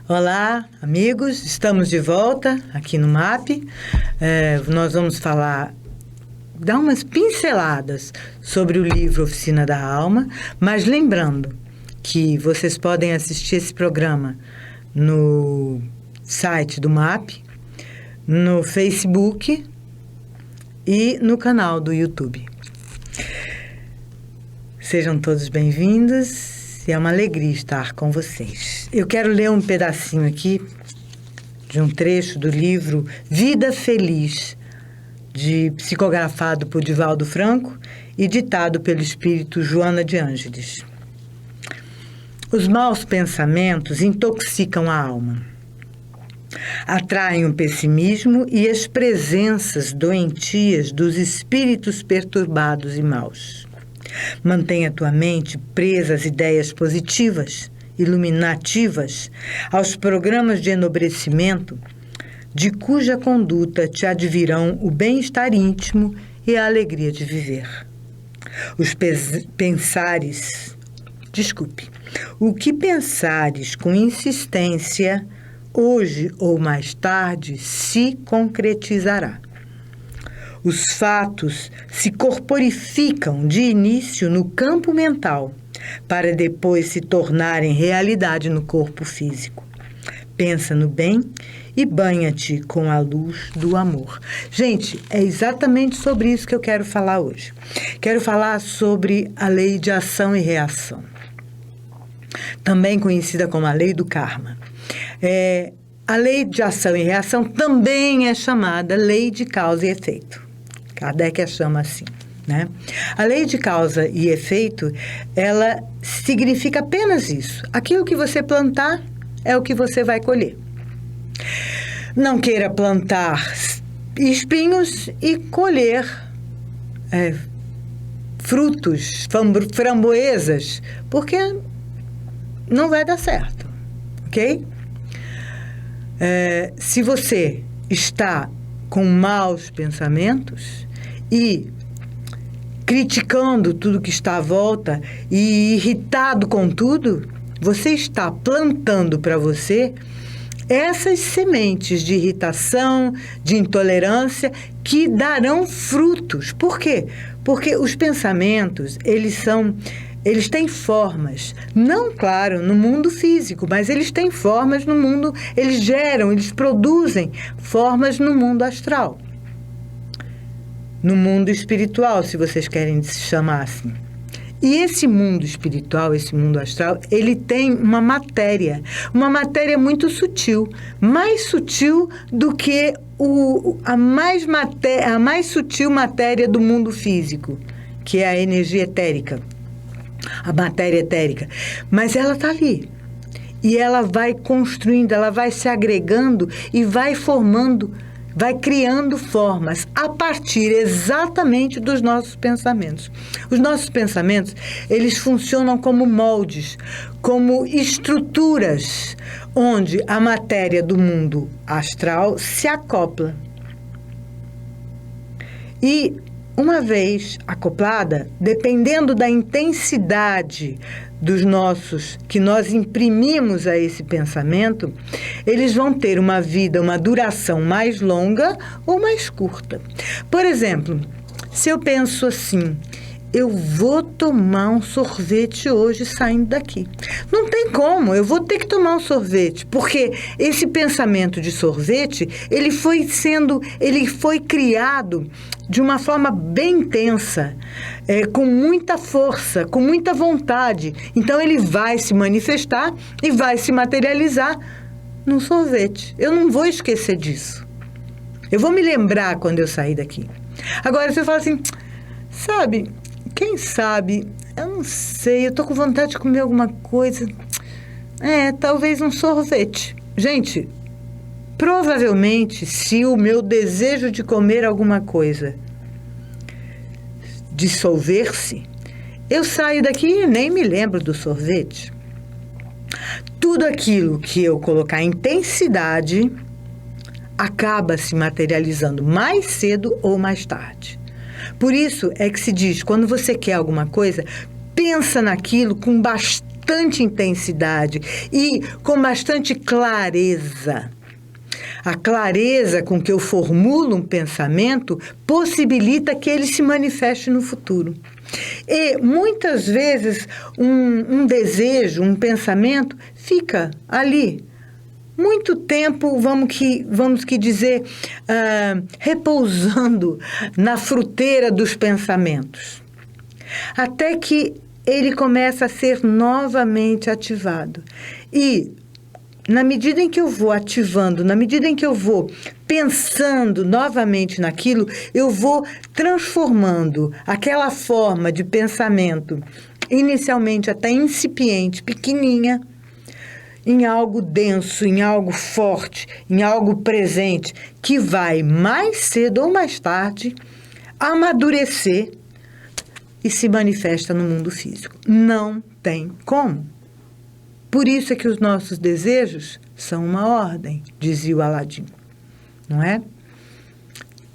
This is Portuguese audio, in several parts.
Olá, amigos, estamos de volta aqui no MAP. Nós vamos dar umas pinceladas sobre o livro Oficina da Alma, mas lembrando que vocês podem assistir esse programa no site do MAP, no Facebook e no canal do YouTube. Sejam todos bem-vindos. É uma alegria estar com vocês. Eu quero ler um pedacinho aqui de um trecho do livro Vida Feliz, psicografado por Divaldo Franco e ditado pelo espírito Joana de Ângeles. Os maus pensamentos intoxicam a alma, atraem o pessimismo e as presenças doentias dos espíritos perturbados e maus. Mantenha tua mente presa às ideias positivas, iluminativas, aos programas de enobrecimento, de cuja conduta te advirão o bem-estar íntimo e a alegria de viver. O que pensares com insistência, hoje ou mais tarde, se concretizará. Os fatos se corporificam de início no campo mental, para depois se tornarem realidade no corpo físico. Pensa no bem e banha-te com a luz do amor. Gente, é exatamente sobre isso que eu quero falar hoje. Quero falar sobre a lei de ação e reação, também conhecida como a lei do karma. A lei de ação e reação também é chamada lei de causa e efeito. Kardec a chama assim, né? A lei de causa e efeito, ela significa apenas isso. Aquilo que você plantar é o que você vai colher. Não queira plantar espinhos e colher frutos, framboesas, porque não vai dar certo, ok? Se você está com maus pensamentos e criticando tudo que está à volta e irritado com tudo, você está plantando para você essas sementes de irritação, de intolerância, que darão frutos. Por quê? Porque os pensamentos, eles têm formas, não, claro, no mundo físico, mas eles têm formas no mundo, eles produzem formas no mundo astral. No mundo espiritual, se vocês querem se chamar assim. E esse mundo espiritual, esse mundo astral, ele tem uma matéria muito sutil, mais sutil do que a mais sutil matéria do mundo físico, que é a energia etérica, a matéria etérica. Mas ela está ali. E ela vai construindo, ela vai se agregando e vai formando, vai criando formas a partir exatamente dos nossos pensamentos. Os nossos pensamentos, eles funcionam como moldes, como estruturas, onde a matéria do mundo astral se acopla. E, uma vez acoplada, dependendo da intensidade que nós imprimimos a esse pensamento, eles vão ter uma vida, uma duração mais longa ou mais curta. Por exemplo, se eu penso assim, eu vou tomar um sorvete hoje saindo daqui. Não tem como, eu vou ter que tomar um sorvete, porque esse pensamento de sorvete, ele foi criado de uma forma bem intensa, com muita força, com muita vontade. Então, ele vai se manifestar e vai se materializar num sorvete. Eu não vou esquecer disso. Eu vou me lembrar quando eu sair daqui. Agora, você fala assim, sabe, quem sabe, eu não sei, eu tô com vontade de comer alguma coisa. Talvez um sorvete. Gente, provavelmente, se o meu desejo de comer alguma coisa dissolver-se, eu saio daqui e nem me lembro do sorvete. Tudo aquilo que eu colocar intensidade acaba se materializando mais cedo ou mais tarde. Por isso é que se diz, quando você quer alguma coisa, pensa naquilo com bastante bastante intensidade e com bastante clareza. A clareza com que eu formulo um pensamento possibilita que ele se manifeste no futuro. E, muitas vezes, um desejo, um pensamento, fica ali. Muito tempo, vamos que dizer, repousando na fruteira dos pensamentos. Até que ele começa a ser novamente ativado. E, na medida em que eu vou ativando, na medida em que eu vou pensando novamente naquilo, eu vou transformando aquela forma de pensamento, inicialmente até incipiente, pequenininha, em algo denso, em algo forte, em algo presente, que vai mais cedo ou mais tarde amadurecer e se manifesta no mundo físico. Não tem como. Por isso é que os nossos desejos são uma ordem, dizia o Aladim, não é?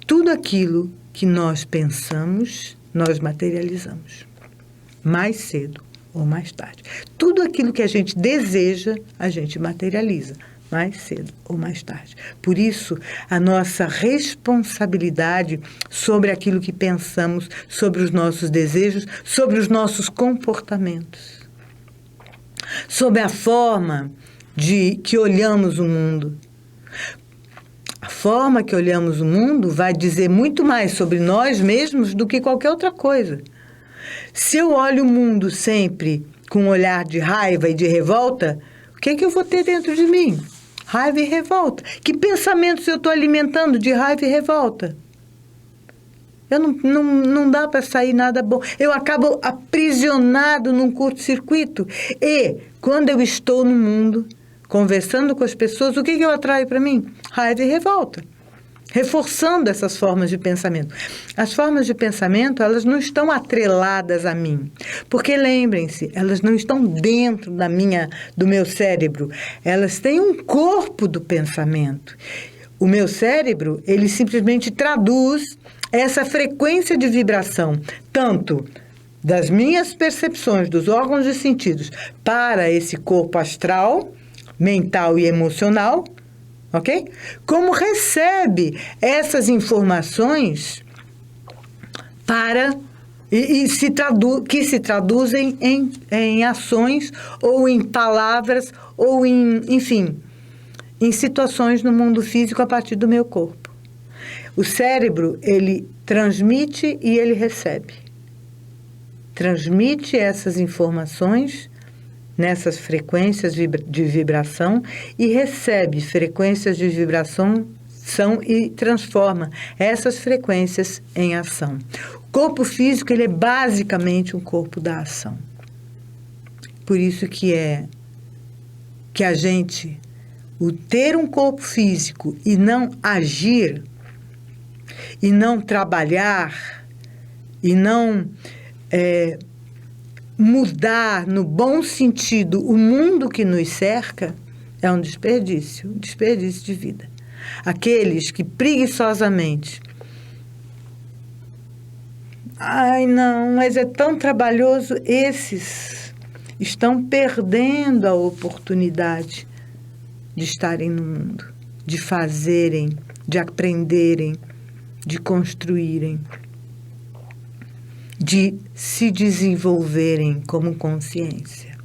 Tudo aquilo que nós pensamos, nós materializamos, mais cedo ou mais tarde. Tudo aquilo que a gente deseja, a gente materializa, mais cedo ou mais tarde. Por isso, a nossa responsabilidade sobre aquilo que pensamos, sobre os nossos desejos, sobre os nossos comportamentos, sobre a forma que olhamos o mundo. A forma que olhamos o mundo vai dizer muito mais sobre nós mesmos do que qualquer outra coisa. Se eu olho o mundo sempre com um olhar de raiva e de revolta, o que é que eu vou ter dentro de mim? Raiva e revolta. Que pensamentos eu estou alimentando de raiva e revolta? Não dá para sair nada bom. Eu acabo aprisionado num curto-circuito. E, quando eu estou no mundo, conversando com as pessoas, o que eu atraio para mim? Raiva e revolta. Reforçando essas formas de pensamento. As formas de pensamento, elas não estão atreladas a mim. Porque, lembrem-se, elas não estão dentro do meu cérebro. Elas têm um corpo do pensamento. O meu cérebro, ele simplesmente traduz essa frequência de vibração, tanto das minhas percepções, dos órgãos de sentidos, para esse corpo astral, mental e emocional, ok? Como recebe essas informações que se traduzem em ações ou em palavras ou enfim, em situações no mundo físico a partir do meu corpo. O cérebro, ele transmite e ele recebe. Transmite essas informações nessas frequências de vibração e recebe frequências de vibração e transforma essas frequências em ação. O corpo físico, ele é basicamente um corpo da ação. Por isso que a gente, o ter um corpo físico e não agir, e não trabalhar, e não mudar no bom sentido o mundo que nos cerca, é um desperdício de vida. Aqueles que preguiçosamente, ai não, mas é tão trabalhoso, esses estão perdendo a oportunidade de estarem no mundo, de fazerem, de aprenderem, de construírem, de se desenvolverem como consciência.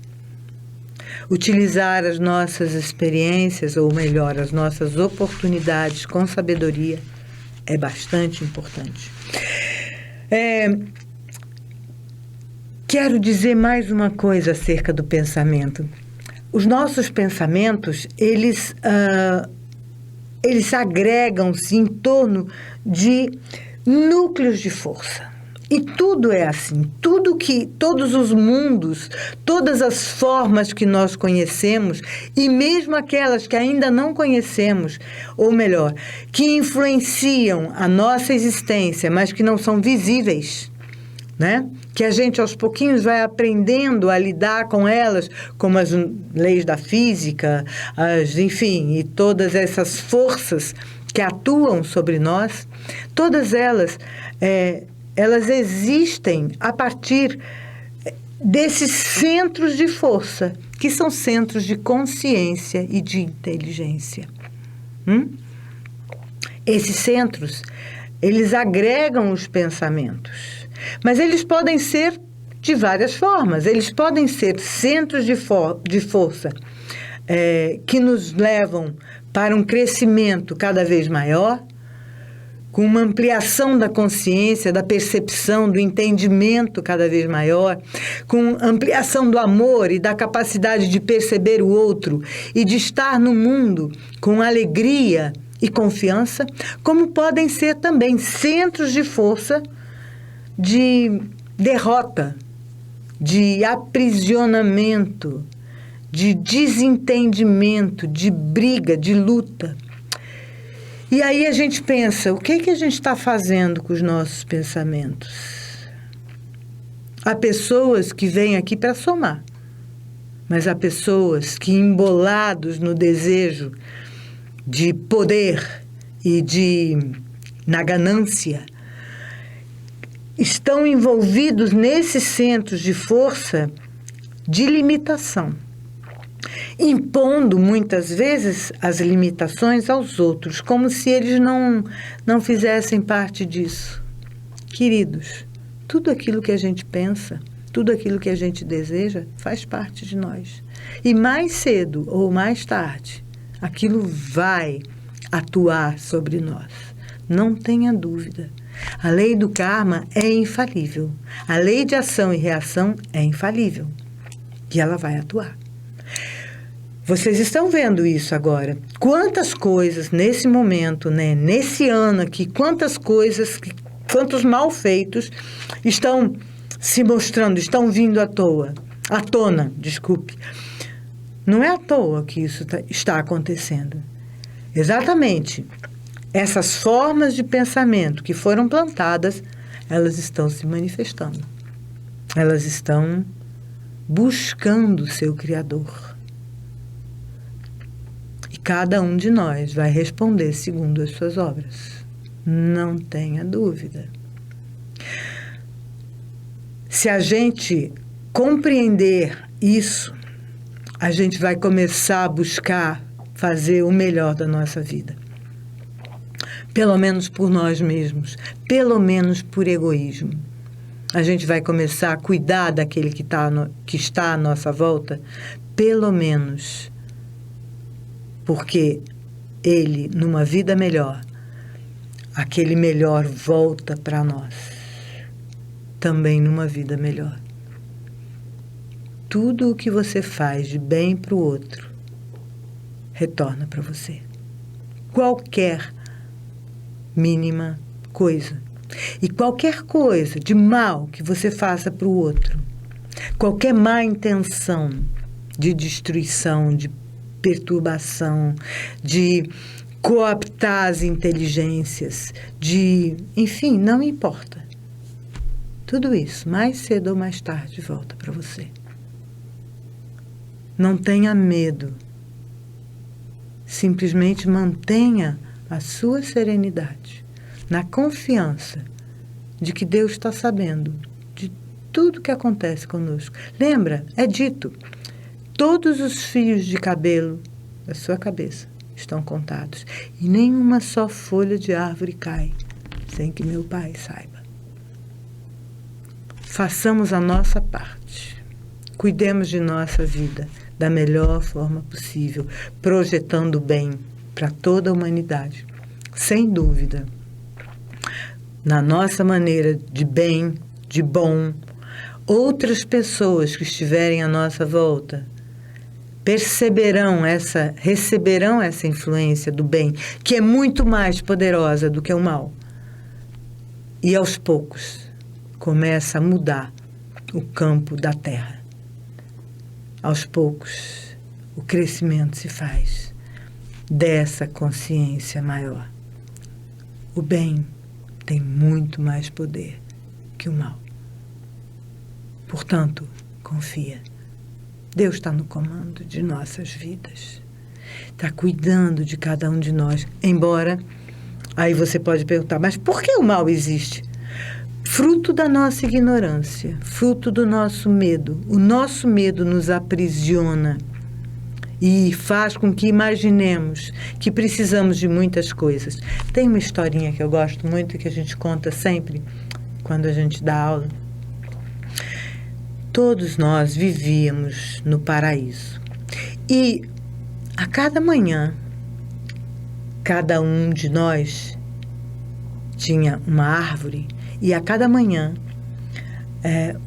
Utilizar as nossas experiências, ou melhor, as nossas oportunidades com sabedoria é bastante importante. Quero dizer mais uma coisa acerca do pensamento. Os nossos pensamentos, eles agregam-se em torno de núcleos de força. E tudo é assim. Todos os mundos, todas as formas que nós conhecemos, e mesmo aquelas que ainda não conhecemos, ou melhor, que influenciam a nossa existência, mas que não são visíveis, né? Que a gente aos pouquinhos vai aprendendo a lidar com elas, como as leis da física, enfim, e todas essas forças que atuam sobre nós, todas elas existem a partir desses centros de força, que são centros de consciência e de inteligência. Esses centros, eles agregam os pensamentos, mas eles podem ser de várias formas. Eles podem ser centros de força que nos levam para um crescimento cada vez maior, com uma ampliação da consciência, da percepção, do entendimento cada vez maior, com ampliação do amor e da capacidade de perceber o outro e de estar no mundo com alegria e confiança, como podem ser também centros de força de derrota, de aprisionamento, de desentendimento, de briga, de luta. E aí a gente pensa, o que a gente está fazendo com os nossos pensamentos? Há pessoas que vêm aqui para somar, mas há pessoas que, embolados no desejo de poder e na ganância, estão envolvidos nesses centros de força de limitação, impondo muitas vezes as limitações aos outros, como se eles não fizessem parte disso. Queridos, tudo aquilo que a gente pensa, tudo aquilo que a gente deseja, faz parte de nós. E mais cedo ou mais tarde, aquilo vai atuar sobre nós. Não tenha dúvida. A lei do karma é infalível. A lei de ação e reação é infalível. E ela vai atuar. Vocês estão vendo isso agora. Quantas coisas nesse momento, né, nesse ano aqui, quantos malfeitos estão se mostrando, estão vindo à tona, desculpe. Não é à toa que isso está acontecendo. Exatamente. Essas formas de pensamento que foram plantadas, elas estão se manifestando. Elas estão buscando o seu Criador. E cada um de nós vai responder segundo as suas obras. Não tenha dúvida. Se a gente compreender isso, a gente vai começar a buscar fazer o melhor da nossa vida. Pelo menos por nós mesmos, pelo menos por egoísmo. A gente vai começar a cuidar daquele que está à nossa volta, pelo menos porque ele, numa vida melhor, aquele melhor volta para nós, também numa vida melhor. Tudo o que você faz de bem para o outro, retorna para você. Qualquer mínima coisa. E qualquer coisa de mal que você faça para o outro, qualquer má intenção de destruição, de perturbação, de cooptar as inteligências, enfim, não importa. Tudo isso, mais cedo ou mais tarde, volta para você. Não tenha medo. Simplesmente mantenha a sua serenidade, na confiança de que Deus está sabendo de tudo que acontece conosco. Lembra, é dito, todos os fios de cabelo da sua cabeça estão contados e nenhuma só folha de árvore cai sem que meu Pai saiba. Façamos a nossa parte, cuidemos de nossa vida da melhor forma possível, projetando o bem para toda a humanidade. Sem dúvida, na nossa maneira de bem, de bom, outras pessoas que estiverem à nossa volta receberão essa influência do bem, que é muito mais poderosa do que o mal. E aos poucos começa a mudar o campo da terra. Aos poucos o crescimento se faz dessa consciência maior. O bem tem muito mais poder que o mal. Portanto, confia. Deus está no comando de nossas vidas. Está cuidando de cada um de nós. Embora, aí você pode perguntar, mas por que o mal existe? fruto da nossa ignorância, fruto do nosso medo. O nosso medo nos aprisiona e faz com que imaginemos que precisamos de muitas coisas. Tem uma historinha que eu gosto muito, que a gente conta sempre quando a gente dá aula. Todos nós vivíamos no paraíso. E a cada manhã, cada um de nós tinha uma árvore e a cada manhã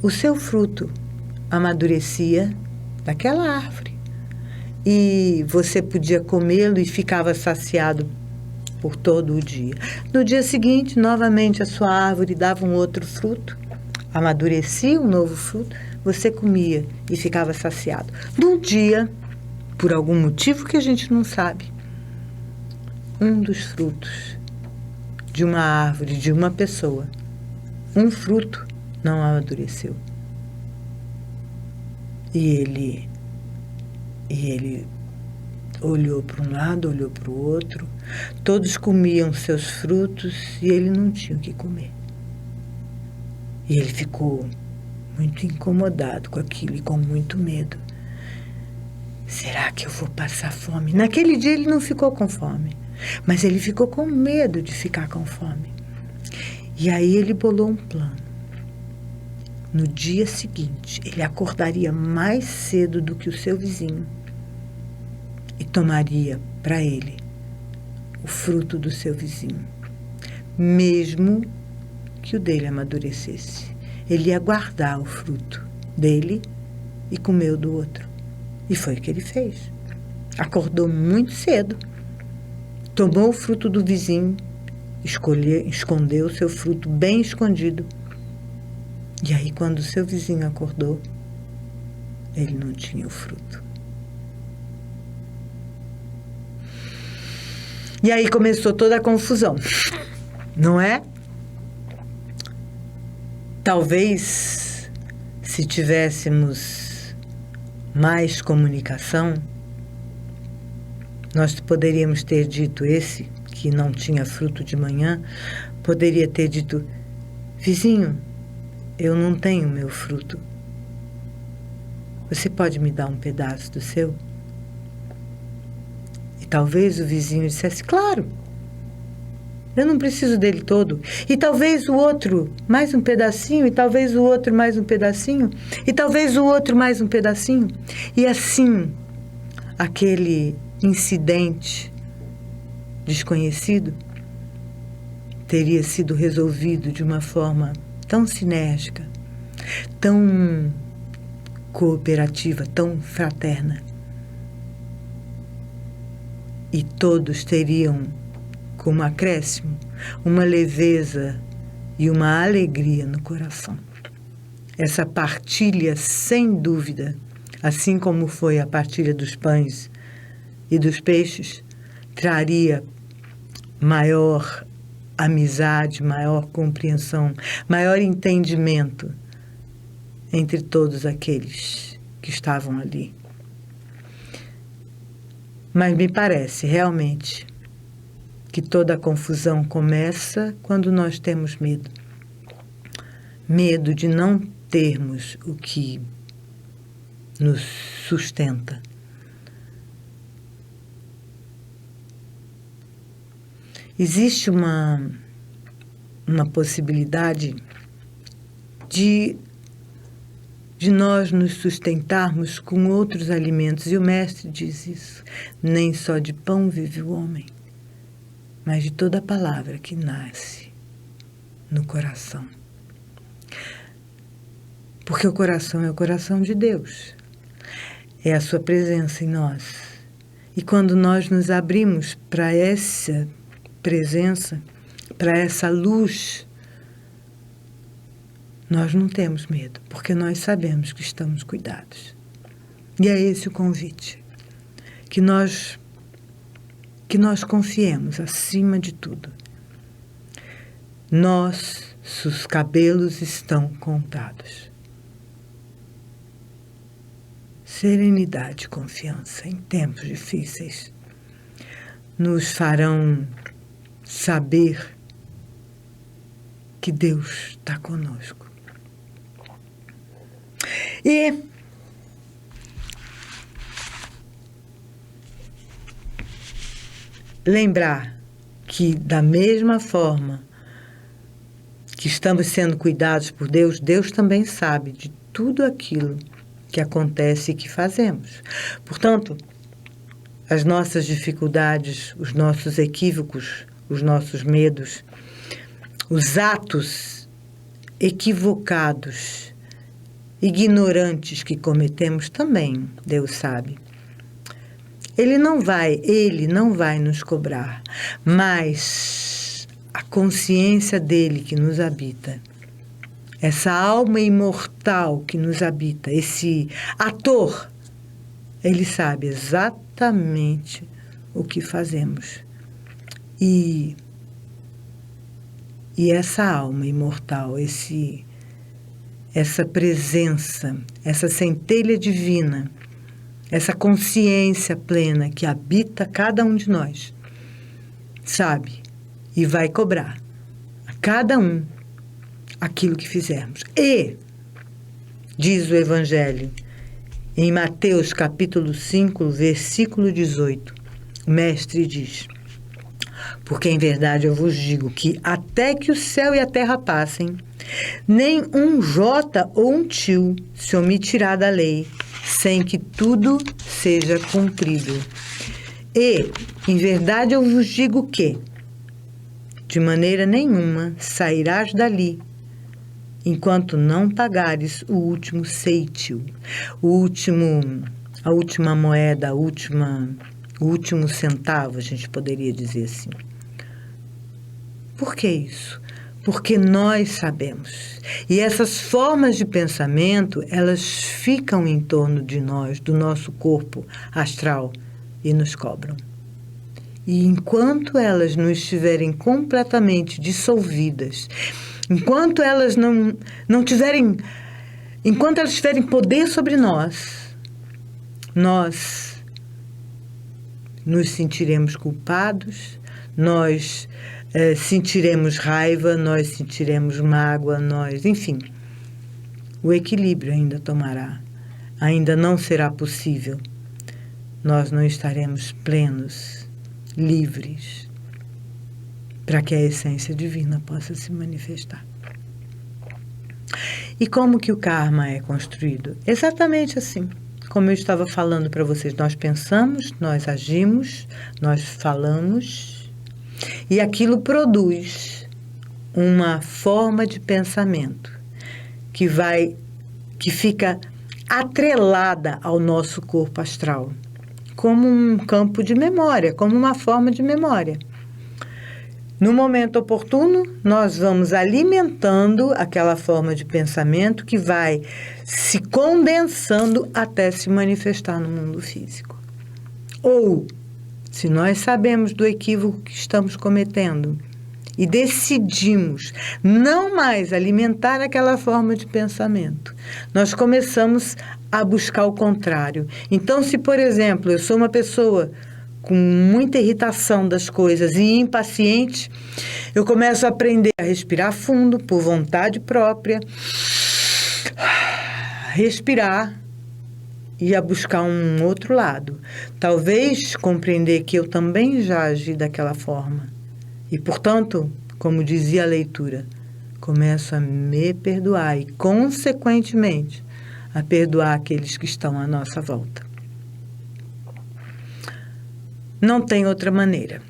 o seu fruto amadurecia daquela árvore. E você podia comê-lo e ficava saciado por todo o dia. No dia seguinte, novamente, a sua árvore dava um outro fruto, amadurecia um novo fruto, você comia e ficava saciado. Num dia, por algum motivo que a gente não sabe, um dos frutos de uma árvore, de uma pessoa, um fruto não amadureceu. E ele olhou para um lado, olhou para o outro, todos comiam seus frutos e ele não tinha o que comer. E ele ficou muito incomodado com aquilo e com muito medo. Será que eu vou passar fome? Naquele dia ele não ficou com fome, mas ele ficou com medo de ficar com fome. E aí ele bolou um plano. No dia seguinte, ele acordaria mais cedo do que o seu vizinho e tomaria para ele o fruto do seu vizinho, mesmo que o dele amadurecesse. Ele ia guardar o fruto dele e comer o do outro. E foi o que ele fez. Acordou muito cedo, tomou o fruto do vizinho, escondeu o seu fruto bem escondido. E aí, quando o seu vizinho acordou, ele não tinha o fruto. E aí começou toda a confusão, não é? Talvez, se tivéssemos mais comunicação, nós poderíamos ter dito, esse que não tinha fruto de manhã, poderia ter dito: vizinho, eu não tenho meu fruto. Você pode me dar um pedaço do seu? E talvez o vizinho dissesse: claro, eu não preciso dele todo. E talvez o outro mais um pedacinho, e talvez o outro mais um pedacinho, e talvez o outro mais um pedacinho. E assim, aquele incidente desconhecido teria sido resolvido de uma forma tão sinérgica, tão cooperativa, tão fraterna. E todos teriam, como acréscimo, uma leveza e uma alegria no coração. Essa partilha, sem dúvida, assim como foi a partilha dos pães e dos peixes, traria maior amizade, maior compreensão, maior entendimento entre todos aqueles que estavam ali. Mas me parece realmente que toda a confusão começa quando nós temos medo. Medo de não termos o que nos sustenta. Existe uma possibilidade de nós nos sustentarmos com outros alimentos. E o Mestre diz isso: nem só de pão vive o homem, mas de toda a palavra que nasce no coração. Porque o coração é o coração de Deus. É a sua presença em nós. E quando nós nos abrimos para essa presença, para essa luz, nós não temos medo, porque nós sabemos que estamos cuidados. E é esse o convite. Que nós confiemos acima de tudo. Nossos cabelos estão contados. Serenidade e confiança em tempos difíceis nos farão saber que Deus está conosco. E lembrar que, da mesma forma que estamos sendo cuidados por Deus, Deus também sabe de tudo aquilo que acontece e que fazemos. Portanto, as nossas dificuldades, os nossos equívocos, os nossos medos, os atos equivocados, ignorantes que cometemos também, Deus sabe. Ele não vai nos cobrar, mas a consciência dele que nos habita, essa alma imortal que nos habita, esse ator, ele sabe exatamente o que fazemos. E essa alma imortal, essa presença, essa centelha divina, essa consciência plena que habita cada um de nós, sabe e vai cobrar a cada um aquilo que fizermos. E, diz o Evangelho, em Mateus capítulo 5, versículo 18, o Mestre diz: porque em verdade eu vos digo que até que o céu e a terra passem, nem um jota ou um tio se omitirá da lei, sem que tudo seja cumprido. E, em verdade eu vos digo que, de maneira nenhuma sairás dali, enquanto não pagares o último ceitil, a última moeda, o último centavo, a gente poderia dizer assim. Por que isso? Porque nós sabemos. E essas formas de pensamento, elas ficam em torno de nós, do nosso corpo astral, e nos cobram. E enquanto elas não estiverem completamente dissolvidas, enquanto elas enquanto elas tiverem poder sobre nós, nós nos sentiremos culpados, nós sentiremos raiva, nós sentiremos mágoa, enfim, o equilíbrio ainda não será possível. Nós não estaremos plenos, livres, para que a essência divina possa se manifestar. E como que o karma é construído? Exatamente assim, como eu estava falando para vocês, nós pensamos, nós agimos, nós falamos, e aquilo produz uma forma de pensamento que fica atrelada ao nosso corpo astral, como um campo de memória, como uma forma de memória. No momento oportuno, nós vamos alimentando aquela forma de pensamento que vai se condensando até se manifestar no mundo físico. Ou, se nós sabemos do equívoco que estamos cometendo e decidimos não mais alimentar aquela forma de pensamento, nós começamos a buscar o contrário. Então, se, por exemplo, eu sou uma pessoa com muita irritação das coisas e impaciente, eu começo a aprender a respirar fundo, por vontade própria, respirar e a buscar um outro lado. Talvez compreender que eu também já agi daquela forma. E, portanto, como dizia a leitura, começo a me perdoar e, consequentemente, a perdoar aqueles que estão à nossa volta. Não tem outra maneira.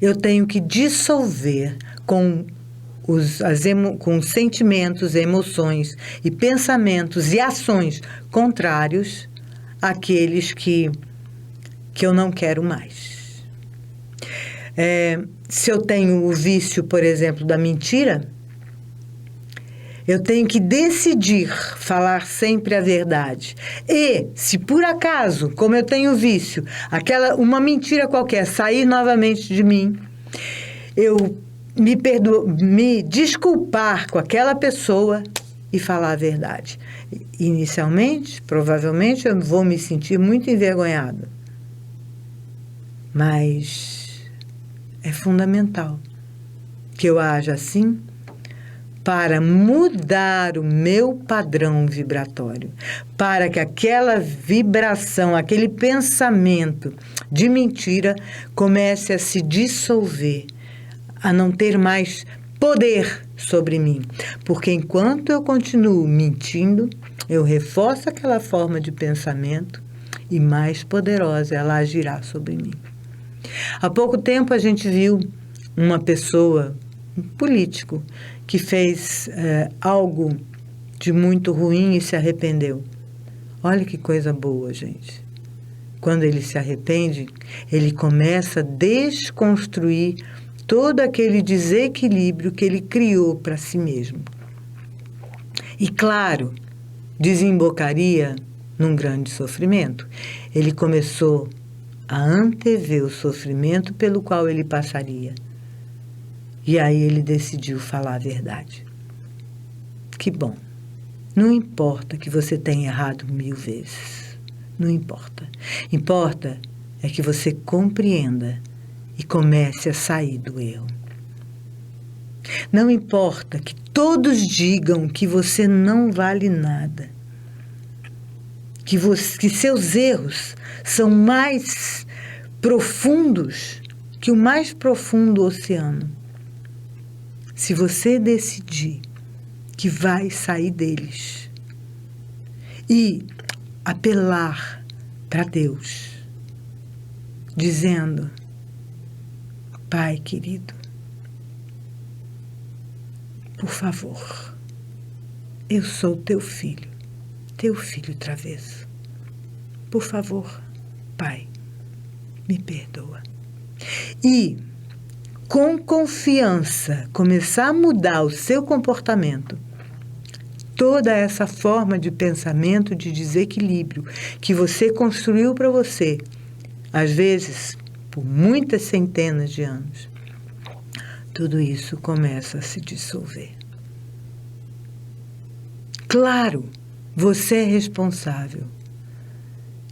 Eu tenho que dissolver com com sentimentos, emoções e pensamentos e ações contrários àqueles que eu não quero mais. Se eu tenho o vício, por exemplo, da mentira, eu tenho que decidir falar sempre a verdade. E, se por acaso, como eu tenho vício, uma mentira qualquer sair novamente de mim, eu me desculpar com aquela pessoa e falar a verdade. Inicialmente, provavelmente, eu vou me sentir muito envergonhada. Mas é fundamental que eu haja assim, para mudar o meu padrão vibratório, para que aquela vibração, aquele pensamento de mentira comece a se dissolver, a não ter mais poder sobre mim. Porque enquanto eu continuo mentindo, eu reforço aquela forma de pensamento e mais poderosa ela agirá sobre mim. Há pouco tempo a gente viu uma pessoa, um político, que fez algo de muito ruim e se arrependeu. Olha que coisa boa, gente. Quando ele se arrepende, ele começa a desconstruir todo aquele desequilíbrio que ele criou para si mesmo. E, claro, desembocaria num grande sofrimento. Ele começou a antever o sofrimento pelo qual ele passaria. E aí ele decidiu falar a verdade. Que bom. Não importa que você tenha errado 1000 vezes. Não importa. Importa é que você compreenda e comece a sair do erro. Não importa que todos digam que você não vale nada. Que seus erros são mais profundos que o mais profundo oceano. Se você decidir que vai sair deles e apelar para Deus, dizendo: Pai querido, por favor, eu sou teu filho travesso. Por favor, Pai, me perdoa. E, com confiança, começar a mudar o seu comportamento, toda essa forma de pensamento de desequilíbrio que você construiu para você, às vezes por muitas centenas de anos, tudo isso começa a se dissolver. Claro, você é responsável.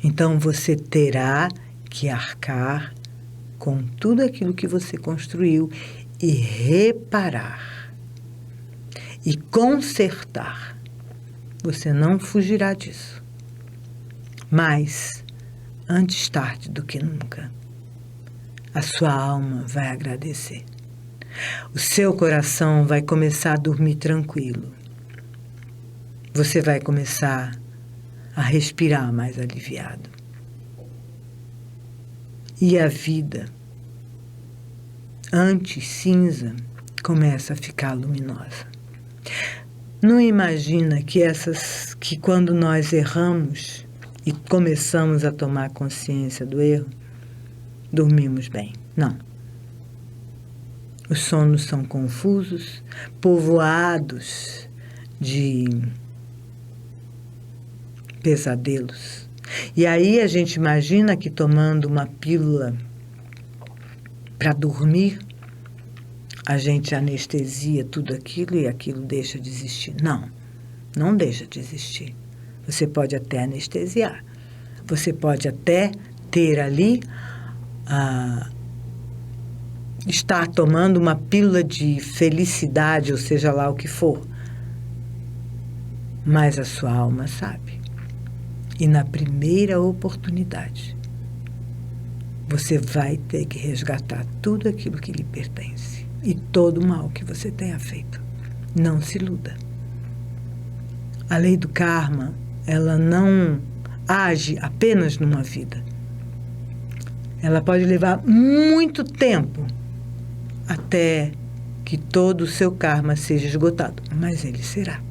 Então você terá que arcar com tudo aquilo que você construiu e reparar e consertar. Você não fugirá disso. Mas, antes tarde do que nunca, a sua alma vai agradecer. O seu coração vai começar a dormir tranquilo. Você vai começar a respirar mais aliviado. E a vida, antes cinza, começa a ficar luminosa. Não imagina que quando nós erramos e começamos a tomar consciência do erro, dormimos bem. Não. Os sonos são confusos, povoados de pesadelos. E aí a gente imagina que tomando uma pílula para dormir, a gente anestesia tudo aquilo e aquilo deixa de existir. Não, não deixa de existir. Você pode até anestesiar. Você pode até ter ali, estar tomando uma pílula de felicidade, ou seja lá o que for. Mas a sua alma sabe. E na primeira oportunidade, você vai ter que resgatar tudo aquilo que lhe pertence e todo o mal que você tenha feito. Não se iluda. A lei do karma, ela não age apenas numa vida. Ela pode levar muito tempo até que todo o seu karma seja esgotado, mas ele será.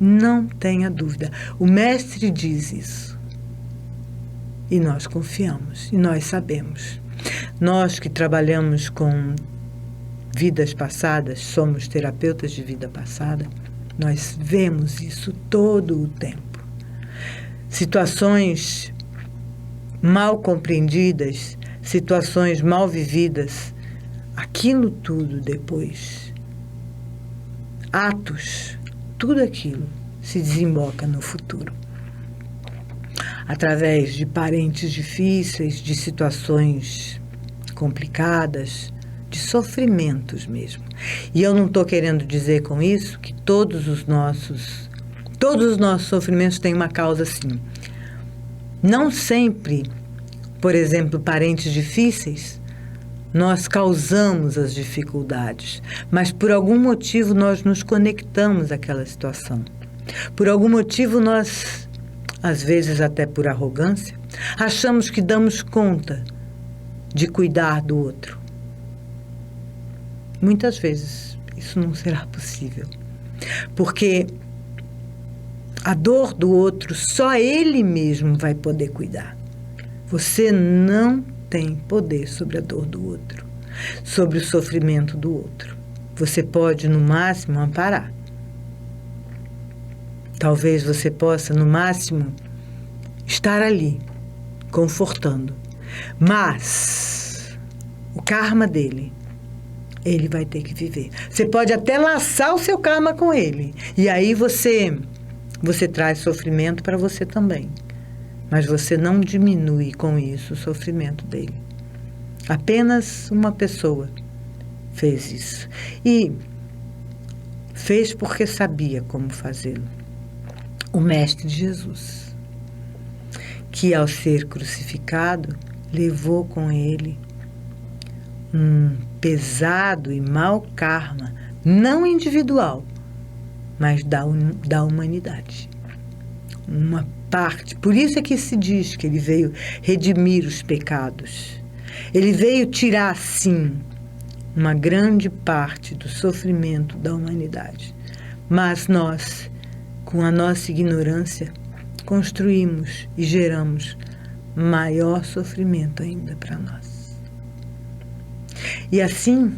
Não tenha dúvida. O mestre diz isso. E nós confiamos, e nós sabemos. Nós que trabalhamos com vidas passadas, somos terapeutas de vida passada, nós vemos isso todo o tempo. Situações mal compreendidas, situações mal vividas, aquilo tudo depois, atos, tudo aquilo se desemboca no futuro. Através de parentes difíceis, de situações complicadas, de sofrimentos mesmo. E eu não estou querendo dizer com isso que todos os nossos sofrimentos têm uma causa sim. Não sempre, por exemplo, parentes difíceis, nós causamos as dificuldades, mas por algum motivo nós nos conectamos àquela situação. Por algum motivo nós, às vezes até por arrogância, achamos que damos conta de cuidar do outro. Muitas vezes isso não será possível, porque a dor do outro só ele mesmo vai poder cuidar. Você não tem poder sobre a dor do outro, sobre o sofrimento do outro. Você pode, no máximo, amparar. Talvez você possa, no máximo, estar ali, confortando. Mas o karma dele, ele vai ter que viver. Você pode até laçar o seu karma com ele. E aí você traz sofrimento para você também. Mas você não diminui com isso o sofrimento dele. Apenas uma pessoa fez isso. E fez porque sabia como fazê-lo. O Mestre Jesus, que ao ser crucificado, levou com ele um pesado e mau karma, não individual, mas da humanidade. Uma parte. Por isso é que se diz que ele veio redimir os pecados. Ele veio tirar, sim, uma grande parte do sofrimento da humanidade. Mas nós, com a nossa ignorância, construímos e geramos maior sofrimento ainda para nós. E assim,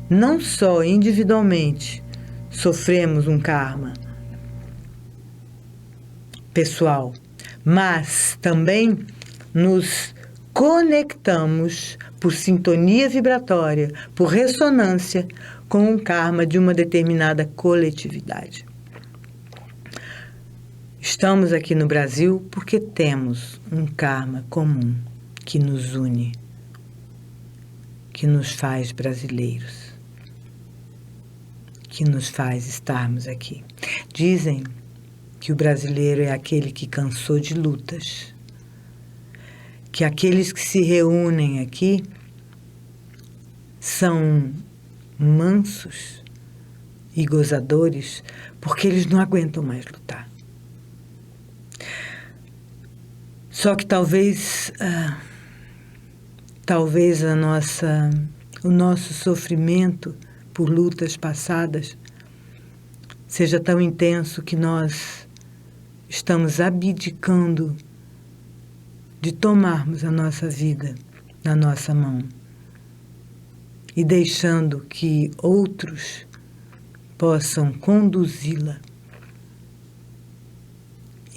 não só individualmente sofremos um karma pessoal, mas também nos conectamos por sintonia vibratória, por ressonância com o karma de uma determinada coletividade. Estamos aqui no Brasil porque temos um karma comum que nos une, que nos faz brasileiros, que nos faz estarmos aqui. Dizem que o brasileiro é aquele que cansou de lutas, que aqueles que se reúnem aqui são mansos e gozadores porque eles não aguentam mais lutar. Só que talvez o nosso sofrimento por lutas passadas seja tão intenso que nós estamos abdicando de tomarmos a nossa vida na nossa mão e deixando que outros possam conduzi-la.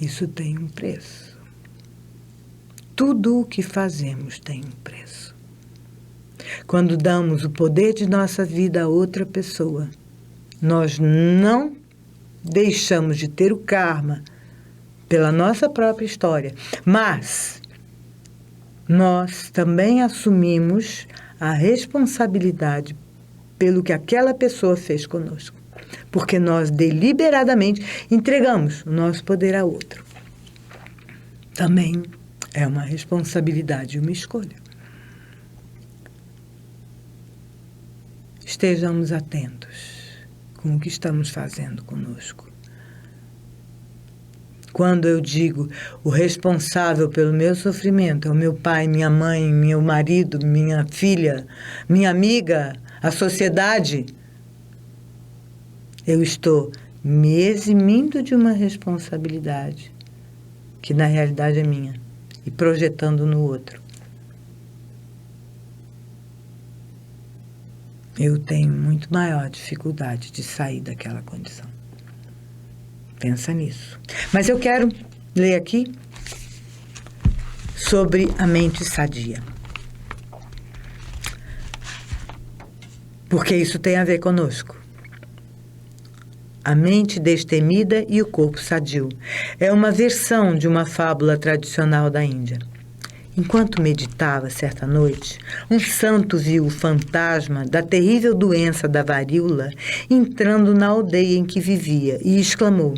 Isso tem um preço. Tudo o que fazemos tem um preço. Quando damos o poder de nossa vida a outra pessoa, nós não deixamos de ter o karma pela nossa própria história, mas nós também assumimos a responsabilidade pelo que aquela pessoa fez conosco, porque nós deliberadamente entregamos o nosso poder a outro. Também é uma responsabilidade e uma escolha. Estejamos atentos com o que estamos fazendo conosco. Quando eu digo o responsável pelo meu sofrimento é o meu pai, minha mãe, meu marido, minha filha, minha amiga, a sociedade, eu estou me eximindo de uma responsabilidade que na realidade é minha e projetando no outro. Eu tenho muito maior dificuldade de sair daquela condição. Pensa nisso. Mas eu quero ler aqui sobre a mente sadia. Porque isso tem a ver conosco. A mente destemida e o corpo sadio. É uma versão de uma fábula tradicional da Índia. Enquanto meditava certa noite, um santo viu o fantasma da terrível doença da varíola entrando na aldeia em que vivia e exclamou: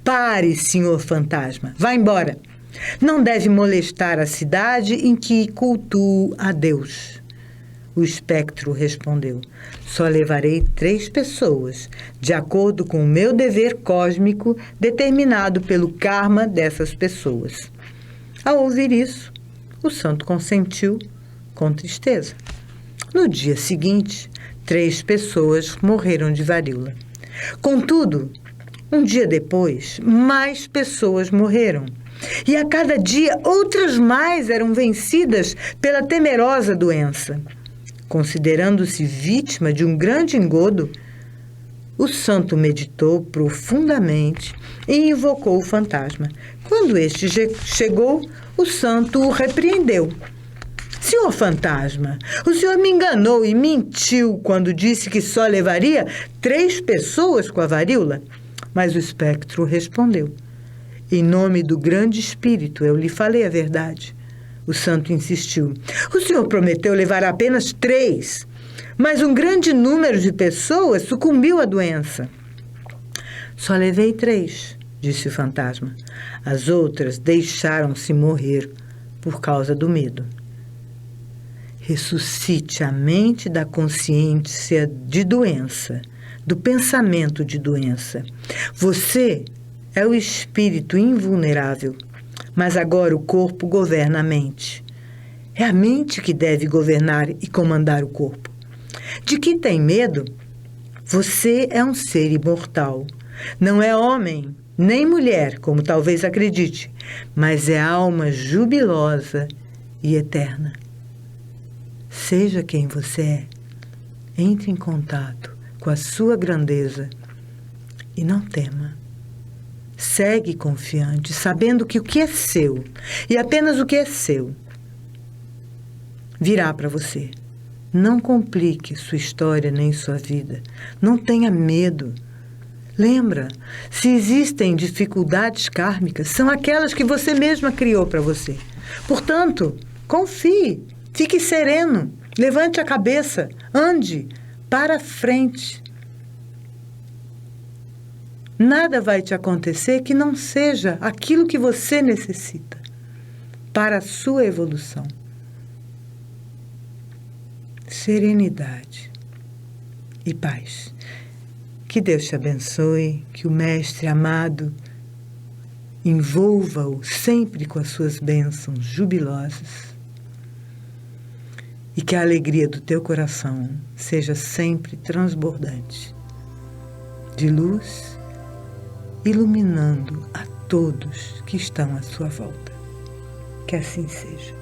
"Pare, senhor fantasma, vá embora. Não deve molestar a cidade em que cultuo a Deus." O espectro respondeu: "Só levarei 3 pessoas, de acordo com o meu dever cósmico determinado pelo karma dessas pessoas." Ao ouvir isso, o santo consentiu com tristeza. No dia seguinte, 3 pessoas morreram de varíola. Contudo, um dia depois, mais pessoas morreram. E a cada dia, outras mais eram vencidas pela temerosa doença. Considerando-se vítima de um grande engodo, o santo meditou profundamente e invocou o fantasma. Quando este chegou, o santo o repreendeu. "Senhor fantasma, o senhor me enganou e mentiu quando disse que só levaria 3 pessoas com a varíola." Mas o espectro respondeu: "Em nome do grande espírito, eu lhe falei a verdade." O santo insistiu: "O senhor prometeu levar apenas 3, mas um grande número de pessoas sucumbiu à doença." "Só levei 3, disse o fantasma. "As outras deixaram-se morrer por causa do medo." Ressuscite a mente da consciência de doença, do pensamento de doença. Você é o espírito invulnerável, mas agora o corpo governa a mente. É a mente que deve governar e comandar o corpo. De que tem medo? Você é um ser imortal. Não é homem, nem mulher, como talvez acredite, mas é alma jubilosa e eterna. Seja quem você é, entre em contato com a sua grandeza e não tema. Segue confiante, sabendo que o que é seu, e apenas o que é seu, virá para você. Não complique sua história nem sua vida. Não tenha medo. Lembra, se existem dificuldades kármicas, são aquelas que você mesma criou para você. Portanto, confie, fique sereno, levante a cabeça, ande para frente. Nada vai te acontecer que não seja aquilo que você necessita para a sua evolução. Serenidade e paz. Que Deus te abençoe, que o Mestre amado envolva-o sempre com as suas bênçãos jubilosas e que a alegria do teu coração seja sempre transbordante de luz, iluminando a todos que estão à sua volta. Que assim seja.